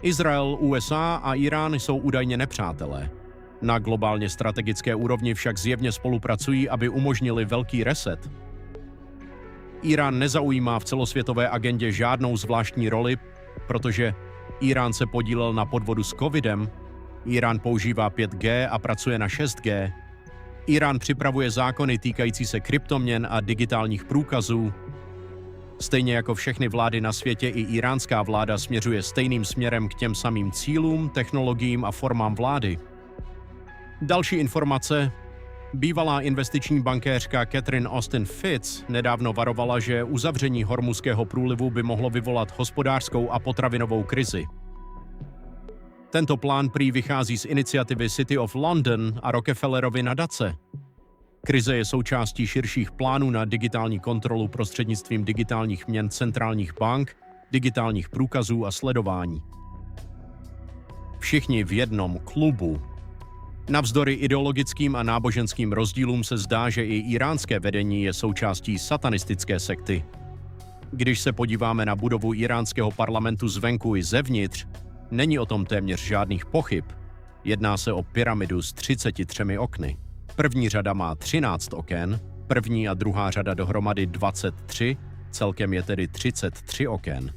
Izrael, USA a Irán jsou údajně nepřátelé. Na globálně strategické úrovni však zjevně spolupracují, aby umožnili velký reset. Irán nezaujímá v celosvětové agendě žádnou zvláštní roli, protože Irán se podílel na podvodu s covidem, Irán používá 5G a pracuje na 6G, Irán připravuje zákony týkající se kryptoměn a digitálních průkazů. Stejně jako všechny vlády na světě, i iránská vláda směřuje stejným směrem k těm samým cílům, technologiím a formám vlády. Další informace. Bývalá investiční bankéřka Catherine Austin Fitz nedávno varovala, že uzavření Hormuzského průlivu by mohlo vyvolat hospodářskou a potravinovou krizi. Tento plán prý vychází z iniciativy City of London a Rockefellerovy nadace. Krize je součástí širších plánů na digitální kontrolu prostřednictvím digitálních měn centrálních bank, digitálních průkazů a sledování. Všichni v jednom klubu. Navzdory ideologickým a náboženským rozdílům se zdá, že i iránské vedení je součástí satanistické sekty. Když se podíváme na budovu iránského parlamentu zvenku i zevnitř, není o tom téměř žádných pochyb. Jedná se o pyramidu s 33 okny. První řada má 13 oken, první a druhá řada dohromady 23, celkem je tedy 33 oken.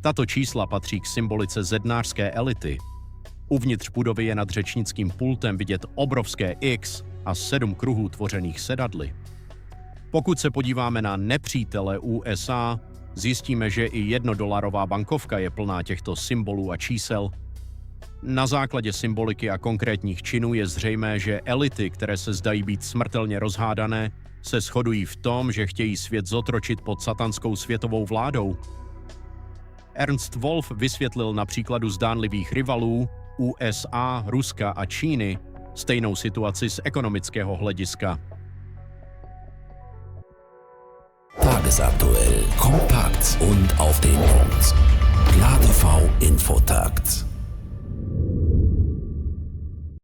Tato čísla patří k symbolice zednářské elity. Uvnitř budovy je nad řečnickým pultem vidět obrovské X a 7 kruhů tvořených sedadly. Pokud se podíváme na nepřítele USA, zjistíme, že i $1 bankovka je plná těchto symbolů a čísel. Na základě symboliky a konkrétních činů je zřejmé, že elity, které se zdají být smrtelně rozhádané, se shodují v tom, že chtějí svět zotročit pod satanskou světovou vládou. Ernst Wolf vysvětlil na příkladu zdánlivých rivalů USA, Ruska a Číny stejnou situaci z ekonomického hlediska. Tagesaktuell, kompakt und auf den Punkt.